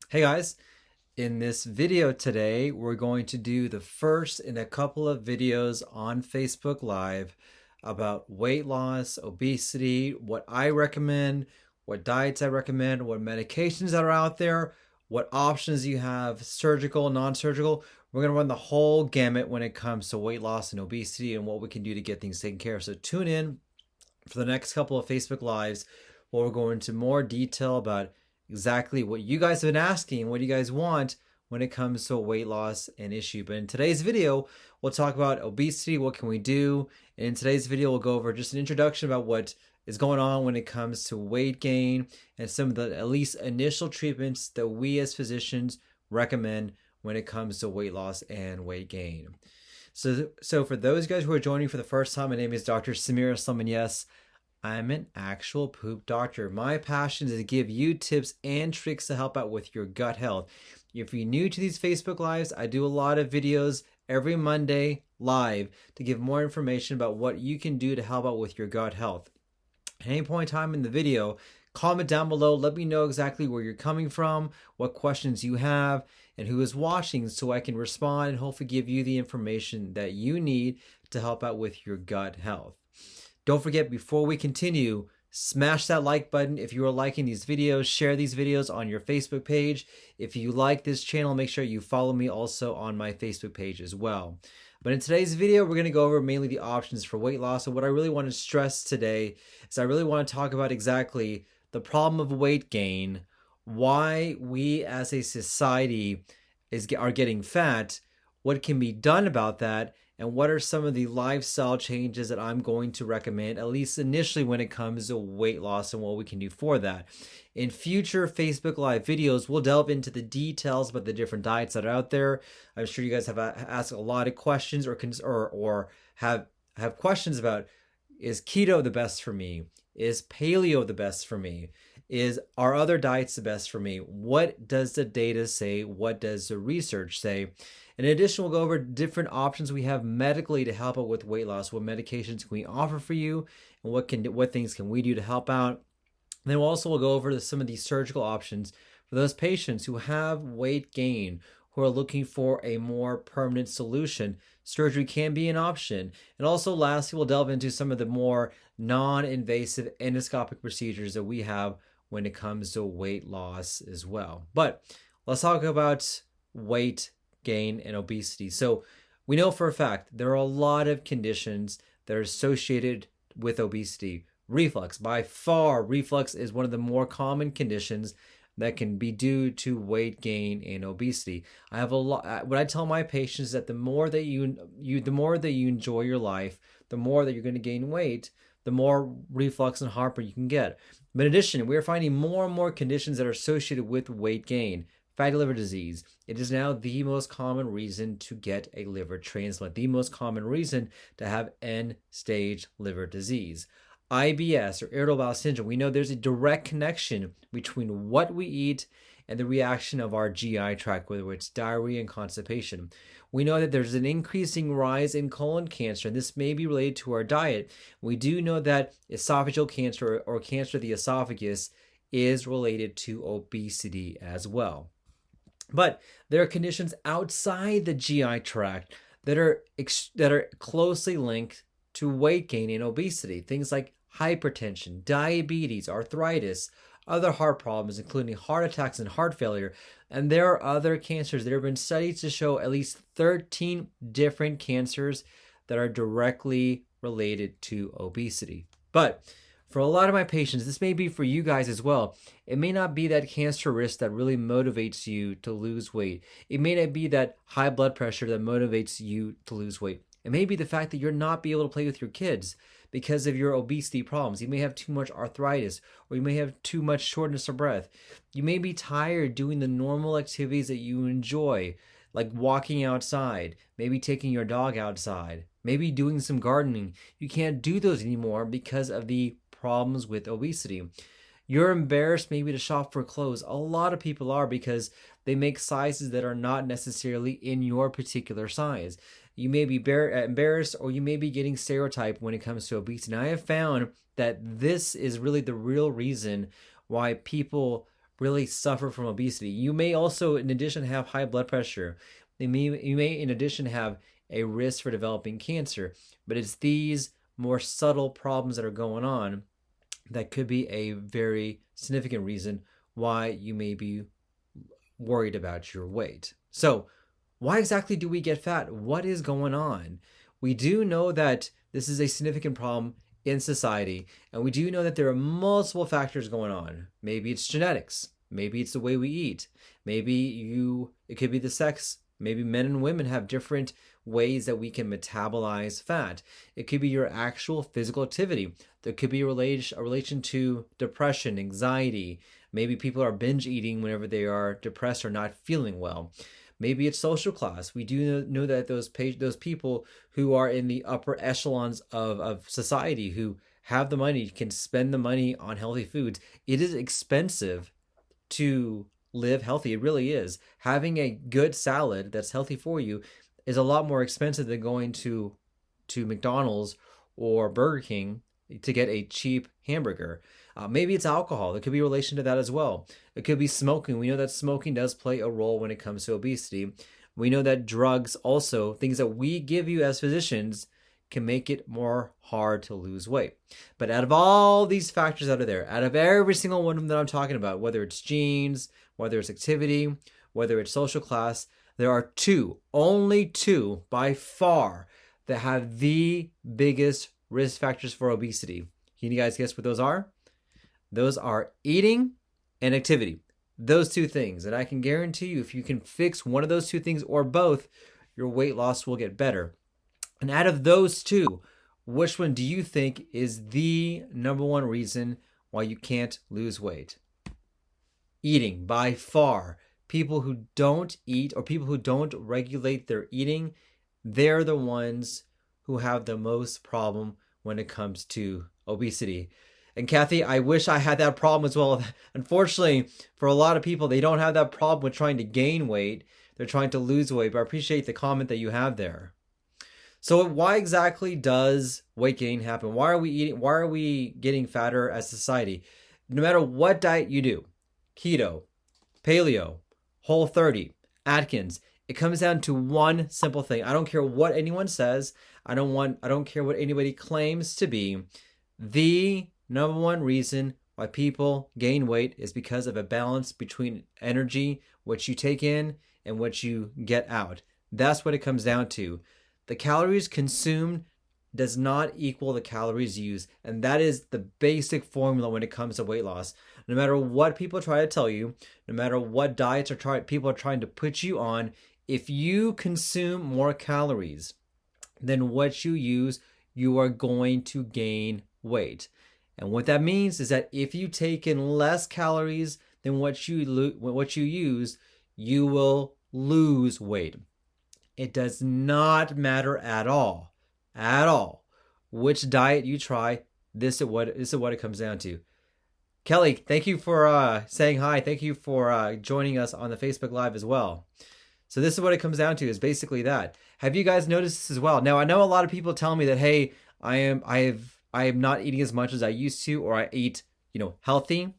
Hey guys, in this video today, we're going to do the first in a couple of videos on Facebook Live about weight loss, obesity, what I recommend, what diets I recommend, what medications that are out there, what options you have, surgical, non-surgical. We're going to run the whole gamut when it comes to weight loss and obesity and what we can do to get things taken care of. So tune in for the next couple of Facebook Lives where we'll go into more detail about exactly what you guys have been asking, what you guys want when it comes to weight loss and issue. But in today's video, we'll talk about obesity, what can we do? And in today's video, we'll go over just an introduction about what is going on when it comes to weight gain and some of the at least initial treatments that we as physicians recommend when it comes to weight loss and weight gain. So for those guys who are joining for the first time, my name is Dr. Samir Islam, and yes, I'm an actual poop doctor. My passion is to give you tips and tricks to help out with your gut health. If you're new to these Facebook Lives, I do a lot of videos every Monday live to give more information about what you can do to help out with your gut health. At any point in time in the video, comment down below. Let me know exactly where you're coming from, what questions you have, and who is watching so I can respond and hopefully give you the information that you need to help out with your gut health. Don't forget, before we continue, smash that like button if you are liking these videos. Share these videos on your Facebook page. If you like this channel, make sure you follow me also on my Facebook page as well. But in today's video, we're going to go over mainly the options for weight loss. And what I really want to stress today is I really want to talk about exactly the problem of weight gain, why we as a society are getting fat, what can be done about that, and what are some of the lifestyle changes that I'm going to recommend, at least initially when it comes to weight loss and what we can do for that. In future Facebook Live videos, we'll delve into the details about the different diets that are out there. I'm sure you guys have asked a lot of questions or have questions about, is keto the best for me? Is paleo the best for me? Are other diets the best for me? What does the data say? What does the research say? In addition, we'll go over different options we have medically to help out with weight loss. What medications can we offer for you, and what things can we do to help out? And then we'll go over some of these surgical options for those patients who have weight gain, who are looking for a more permanent solution. Surgery can be an option. And also, lastly, we'll delve into some of the more non-invasive endoscopic procedures that we have when it comes to weight loss as well. But let's talk about weight gain and obesity. So we know for a fact there are a lot of conditions that are associated with obesity. Reflux, by far, reflux is one of the more common conditions that can be due to weight gain and obesity. I have a lot. What I tell my patients is that the more that you enjoy your life, the more that you're going to gain weight, the more reflux and heartburn you can get. But in addition, we are finding more and more conditions that are associated with weight gain. Fatty liver disease. It is now the most common reason to get a liver transplant, the most common reason to have end-stage liver disease. IBS, or irritable bowel syndrome, we know there's a direct connection between what we eat and the reaction of our GI tract, whether it's diarrhea and constipation. We know that there's an increasing rise in colon cancer, and this may be related to our diet. We do know that esophageal cancer or cancer of the esophagus is related to obesity as well. But there are conditions outside the GI tract that are closely linked to weight gain and obesity. Things like hypertension, diabetes, arthritis, other heart problems, including heart attacks and heart failure. And there are other cancers. There have been studies to show at least 13 different cancers that are directly related to obesity. But for a lot of my patients, this may be for you guys as well. It may not be that cancer risk that really motivates you to lose weight. It may not be that high blood pressure that motivates you to lose weight. It may be the fact that you're not be able to play with your kids because of your obesity problems. You may have too much arthritis, or you may have too much shortness of breath. You may be tired doing the normal activities that you enjoy, like walking outside, maybe taking your dog outside, maybe doing some gardening. You can't do those anymore because of the problems with obesity. You're embarrassed maybe to shop for clothes. A lot of people are, because they make sizes that are not necessarily in your particular size. You may be embarrassed, or you may be getting stereotyped when it comes to obesity. And I have found that this is really the real reason why people really suffer from obesity. You may also, in addition, have high blood pressure. You may, in addition, have a risk for developing cancer. But it's these more subtle problems that are going on that could be a very significant reason why you may be worried about your weight. So, why exactly do we get fat? What is going on? We do know that this is a significant problem in society, and we do know that there are multiple factors going on. Maybe it's genetics, maybe it's the way we eat, it could be the sex. Maybe men and women have different ways that we can metabolize fat. It could be your actual physical activity. There could be a relation to depression, anxiety. Maybe people are binge eating whenever they are depressed or not feeling well. Maybe it's social class. We do know that those people who are in the upper echelons of society, who have the money, can spend the money on healthy foods. It is expensive to live healthy. It really is. Having a good salad that's healthy for you is a lot more expensive than going to McDonald's or Burger King to get a cheap hamburger. Maybe it's alcohol. There could be a relation to that as well. It could be smoking. We know that smoking does play a role when it comes to obesity. We know that drugs also, things that we give you as physicians, can make it more hard to lose weight. But out of all these factors out of there, out of every single one of them that I'm talking about, whether it's genes, whether it's activity, whether it's social class, there are only two by far, that have the biggest risk factors for obesity. Can you guys guess what those are? Those are eating and activity. Those two things. And I can guarantee you, if you can fix one of those two things or both, your weight loss will get better. And out of those two, which one do you think is the number one reason why you can't lose weight? Eating, by far. People who don't eat, or people who don't regulate their eating, they're the ones who have the most problem when it comes to obesity. And Kathy, I wish I had that problem as well. Unfortunately, for a lot of people, they don't have that problem with trying to gain weight. They're trying to lose weight. But I appreciate the comment that you have there. So why exactly does weight gain happen? Why are we eating? Why are we getting fatter as a society? No matter what diet you do, keto, paleo, Whole30, Atkins, it comes down to one simple thing. I don't care what anyone says. I don't care what anybody claims to be. The number one reason why people gain weight is because of a balance between energy, what you take in, and what you get out. That's what it comes down to. The calories consumed does not equal the calories used. And that is the basic formula when it comes to weight loss. No matter what people try to tell you, no matter what diets people are trying to put you on, if you consume more calories than what you use, you are going to gain weight. And what that means is that if you take in less calories than what you use, you will lose weight. It does not matter at all, which diet you try. This is what it comes down to. Kelly, thank you for saying hi. Thank you for joining us on the Facebook Live as well. So this is what it comes down to, is basically that. Have you guys noticed this as well? Now, I know a lot of people tell me that, hey, I am not eating as much as I used to, or I eat, healthy,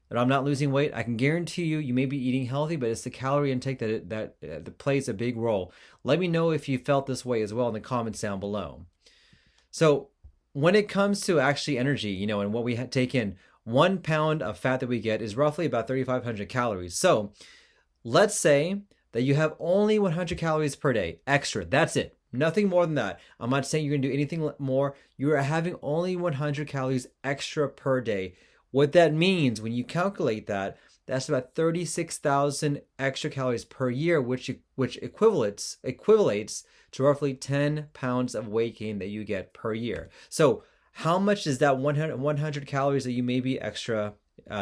that I'm not losing weight. I can guarantee you may be eating healthy, but it's the calorie intake that plays a big role. Let me know if you felt this way as well in the comments down below. So when it comes to actually energy, and what we take in, 1 pound of fat that we get is roughly about 3,500 calories. So let's say that you have only 100 calories per day extra. That's it. Nothing more than that. I'm not saying you're going to do anything more. You are having only 100 calories extra per day. What that means, when you calculate that, that's about 36,000 extra calories per year, which equivalates to roughly 10 pounds of weight gain that you get per year. So how much is that 100 calories that you may be extra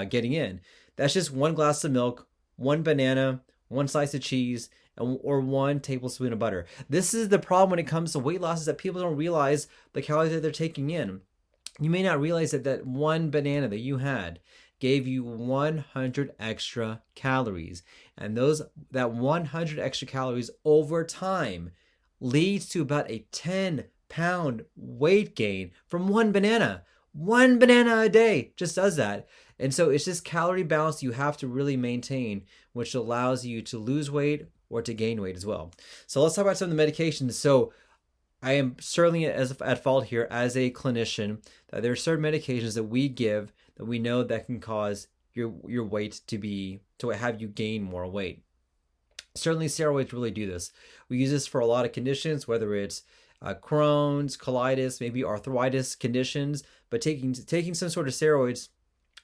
getting in? That's just 1 glass of milk, 1 banana, 1 slice of cheese, or 1 tablespoon of butter. This is the problem when it comes to weight loss, is that people don't realize the calories that they're taking in. You may not realize that 1 banana that you had gave you 100 extra calories. And that 100 extra calories over time leads to about a 10-pound weight gain from 1 banana. 1 banana a day just does that. And so it's this calorie balance you have to really maintain, which allows you to lose weight or to gain weight as well. So let's talk about some of the medications. So I am certainly at fault here as a clinician that there are certain medications that we give that we know that can cause your weight to have you gain more weight. Certainly steroids really do this. We use this for a lot of conditions, whether it's Crohn's, colitis, maybe arthritis conditions, but taking some sort of steroids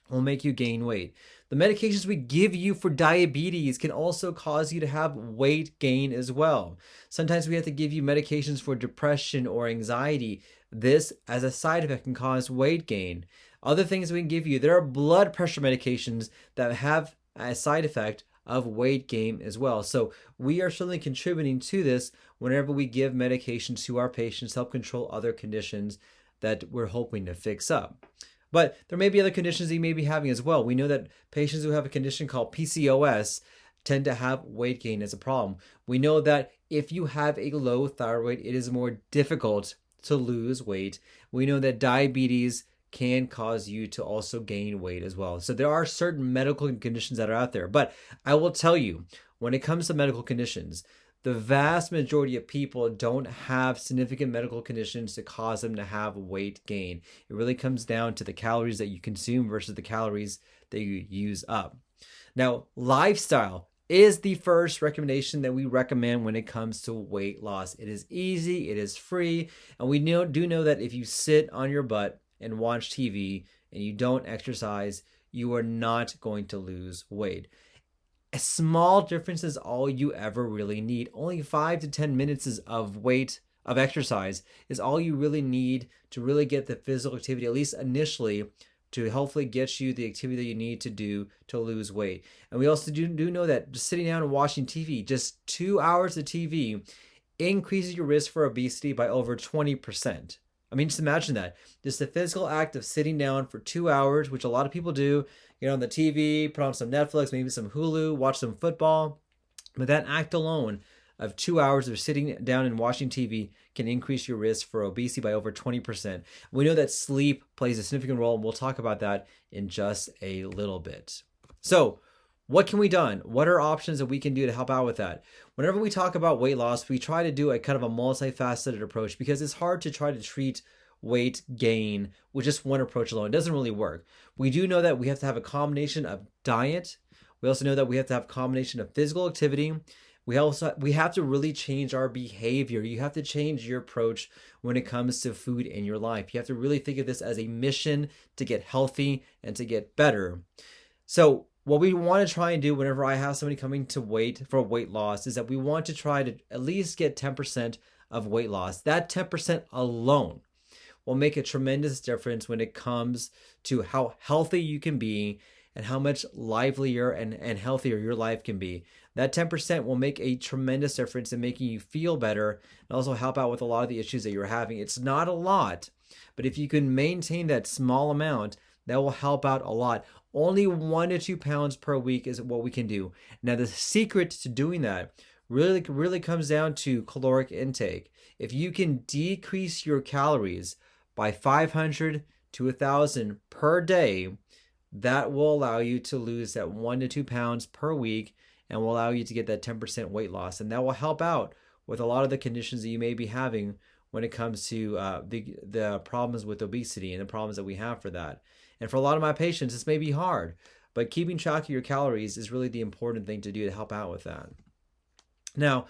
will make you gain weight. The medications we give you for diabetes can also cause you to have weight gain as well. Sometimes we have to give you medications for depression or anxiety. This, as a side effect, can cause weight gain. Other things we can give you, there are blood pressure medications that have a side effect of weight gain as well. So we are certainly contributing to this whenever we give medications to our patients to help control other conditions that we're hoping to fix up. But there may be other conditions that you may be having as well. We know that patients who have a condition called PCOS tend to have weight gain as a problem. We know that if you have a low thyroid, it is more difficult to lose weight. We know that diabetes can cause you to also gain weight as well. So there are certain medical conditions that are out there. But I will tell you, when it comes to medical conditions, the vast majority of people don't have significant medical conditions to cause them to have weight gain. It really comes down to the calories that you consume versus the calories that you use up. Now, lifestyle is the first recommendation that we recommend when it comes to weight loss. It is easy, it is free, and we do know that if you sit on your butt and watch TV and you don't exercise, you are not going to lose weight. A small difference is all you ever really need. Only 5 to 10 minutes of exercise is all you really need to really get the physical activity, at least initially, to hopefully get you the activity that you need to do to lose weight. And we also do know that just sitting down and watching TV, just 2 hours of TV, increases your risk for obesity by over 20%. I mean, just imagine that. Just the physical act of sitting down for 2 hours, which a lot of people do, get on the TV, put on some Netflix, maybe some Hulu, watch some football. But that act alone of 2 hours of sitting down and watching TV can increase your risk for obesity by over 20%. We know that sleep plays a significant role, and we'll talk about that in just a little bit. So, what can we do? What are options that we can do to help out with that? Whenever we talk about weight loss, we try to do a kind of a multifaceted approach because it's hard to try to treat weight gain with just one approach alone. It doesn't really work. We do know that we have to have a combination of diet. We also know that we have to have a combination of physical activity. We have to really change our behavior. You have to change your approach when it comes to food in your life. You have to really think of this as a mission to get healthy and to get better. So what we want to try and do whenever I have somebody coming to weight loss is that we want to try to at least get 10% of weight loss. That 10% alone will make a tremendous difference when it comes to how healthy you can be and how much livelier and healthier your life can be. That 10% will make a tremendous difference in making you feel better and also help out with a lot of the issues that you're having. It's not a lot, but if you can maintain that small amount, that will help out a lot. Only 1 to 2 pounds per week is what we can do. Now, the secret to doing that really comes down to caloric intake. If you can decrease your calories by 500 to 1,000 per day, that will allow you to lose that 1 to 2 pounds per week and will allow you to get that 10% weight loss. And that will help out with a lot of the conditions that you may be having when it comes to the problems with obesity and the problems that we have for that. And for a lot of my patients, this may be hard, but keeping track of your calories is really the important thing to do to help out with that. Now,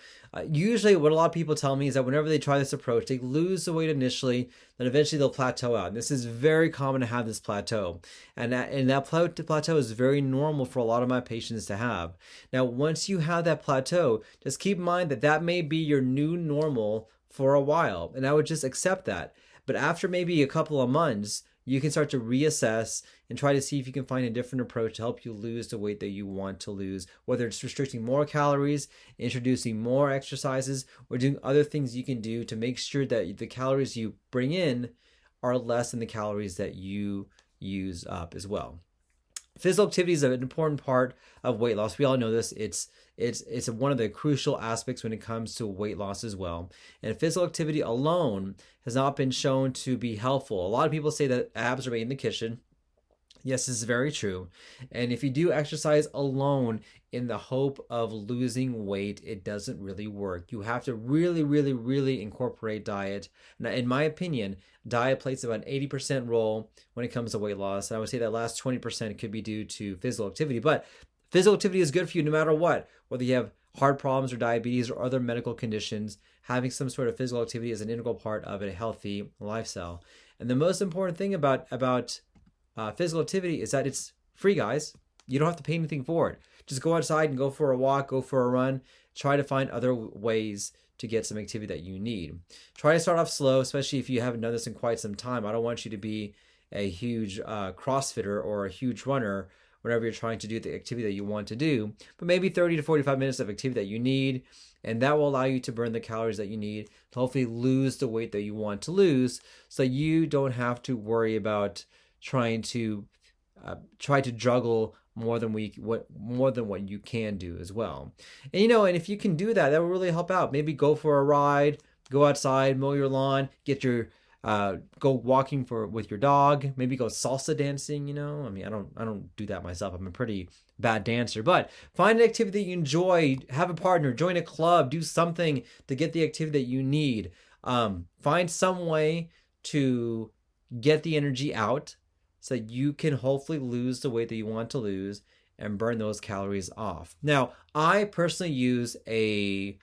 usually what a lot of people tell me is that whenever they try this approach, they lose the weight initially, then eventually they'll plateau out. And this is very common to have this plateau. And that plateau is very normal for a lot of my patients to have. Now, once you have that plateau, just keep in mind that that may be your new normal for a while. And I would just accept that. But after maybe a couple of months, you can start to reassess and try to see if you can find a different approach to help you lose the weight that you want to lose, whether it's restricting more calories, introducing more exercises, or doing other things you can do to make sure that the calories you bring in are less than the calories that you use up as well. Physical activity is an important part of weight loss. We all know this. It's one of the crucial aspects when it comes to weight loss as well. And physical activity alone has not been shown to be helpful. A lot of people say that abs are made in the kitchen. Yes, this is very true. And if you do exercise alone in the hope of losing weight, it doesn't really work. You have to really, really, really incorporate diet. Now, in my opinion, diet plays about an 80% role when it comes to weight loss. And I would say that last 20% could be due to physical activity. But physical activity is good for you no matter what, whether you have heart problems or diabetes or other medical conditions. Having some sort of physical activity is an integral part of a healthy lifestyle. And the most important thing about physical activity is that it's free, guys. You don't have to pay anything for it. Just go outside and go for a walk, go for a run. Try to find other ways to get some activity that you need. Try to start off slow, especially if you haven't done this in quite some time. I don't want you to be a huge CrossFitter or a huge runner whenever you're trying to do the activity that you want to do, but maybe 30 to 45 minutes of activity that you need, and that will allow you to burn the calories that you need to hopefully lose the weight that you want to lose, so you don't have to worry about trying to juggle more than what you can do as well. And and if you can do that, that will really help out. Maybe go for a ride, go outside, mow your lawn, get your go walking with your dog, maybe go salsa dancing. I mean, I don't do that myself. I'm a pretty bad dancer, but find an activity that you enjoy, have a partner, join a club, do something to get the activity that you need. Find some way to get the energy out so that you can hopefully lose the weight that you want to lose and burn those calories off. Now, I personally use an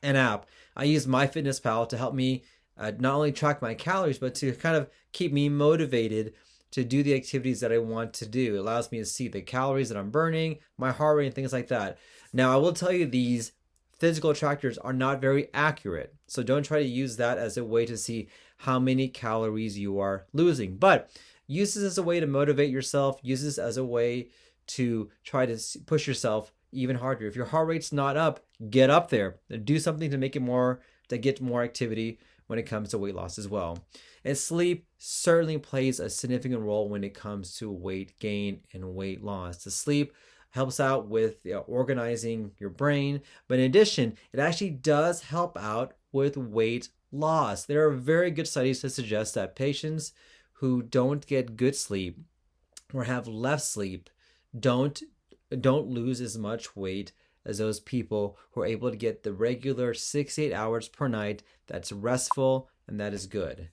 app. I use MyFitnessPal to help me not only track my calories, but to kind of keep me motivated to do the activities that I want to do. It allows me to see the calories that I'm burning, my heart rate, and things like that. Now, I will tell you, these physical trackers are not very accurate. So don't try to use that as a way to see how many calories you are losing. But use this as a way to motivate yourself. Use this as a way to try to push yourself even harder. If your heart rate's not up, get up there. Do something to make it more, to get more activity when it comes to weight loss as well. And sleep certainly plays a significant role when it comes to weight gain and weight loss. The sleep helps out with organizing your brain, but in addition, it actually does help out with weight loss. There are very good studies to suggest that patients who don't get good sleep or have less sleep don't lose as much weight as those people who are able to get the regular 6 to 8 hours per night that's restful and that is good.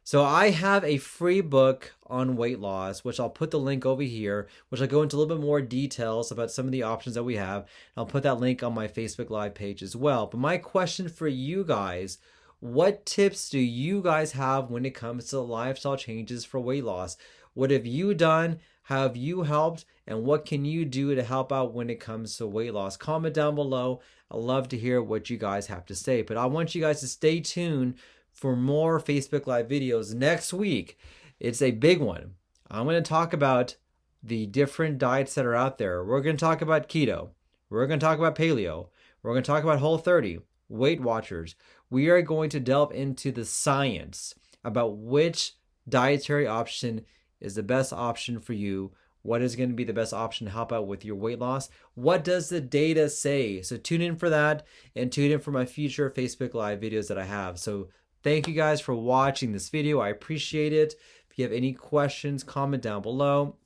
So I have a free book on weight loss, which I'll put the link over here, which I'll go into a little bit more details about some of the options that we have. I'll put that link on my Facebook Live page as well. But my question for you guys, what tips do you guys have when it comes to lifestyle changes for weight loss? What have you done? How have you helped? And what can you do to help out when it comes to weight loss? Comment down below. I'd love to hear what you guys have to say. But I want you guys to stay tuned for more Facebook Live videos next week. It's a big one. I'm going to talk about the different diets that are out there. We're going to talk about keto. We're going to talk about paleo. We're going to talk about Whole30, Weight Watchers. We are going to delve into the science about which dietary option is the best option for you. What is going to be the best option to help out with your weight loss? What does the data say? So tune in for that and tune in for my future Facebook Live videos that I have. So thank you guys for watching this video. I appreciate it. If you have any questions, comment down below.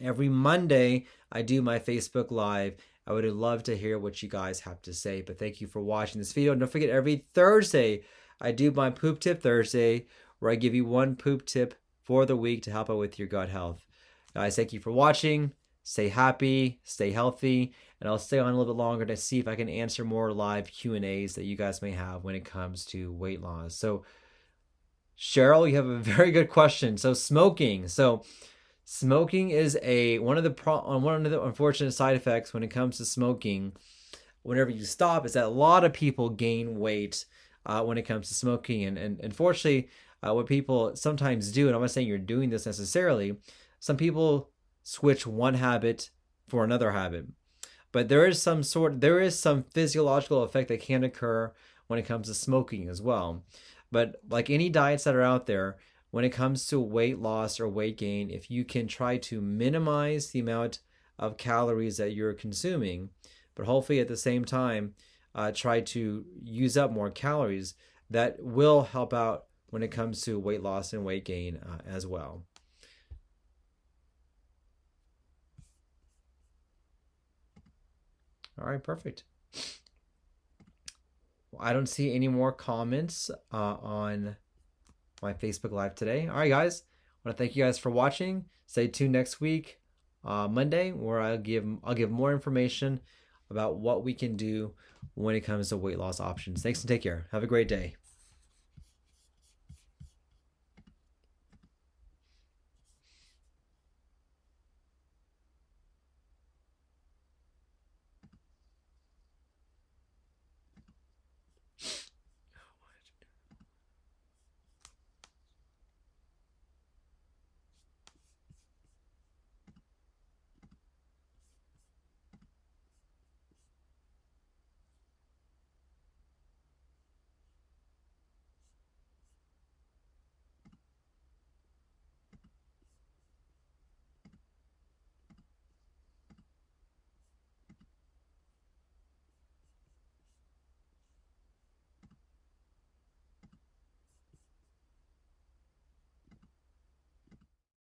Every Monday, I do my Facebook Live. I would love to hear what you guys have to say. But thank you for watching this video. And don't forget, every Thursday, I do my Poop Tip Thursday, where I give you one poop tip for the week to help out with your gut health. Guys, thank you for watching. Stay happy, stay healthy, and I'll stay on a little bit longer to see if I can answer more live Q&As that you guys may have when it comes to weight loss. So, Cheryl, you have a very good question. So, smoking. So, smoking is one of the unfortunate side effects when it comes to smoking. Whenever you stop, is that a lot of people gain weight when it comes to smoking, and unfortunately, what people sometimes do, and I'm not saying you're doing this necessarily, some people switch one habit for another habit. But there is some physiological effect that can occur when it comes to smoking as well. But like any diets that are out there, when it comes to weight loss or weight gain, if you can try to minimize the amount of calories that you're consuming, but hopefully at the same time, try to use up more calories, that will help out when it comes to weight loss and weight gain as well. All right, perfect. Well, I don't see any more comments on my Facebook Live today. All right, guys. I want to thank you guys for watching. Stay tuned next week, Monday, where I'll give more information about what we can do when it comes to weight loss options. Thanks and take care. Have a great day.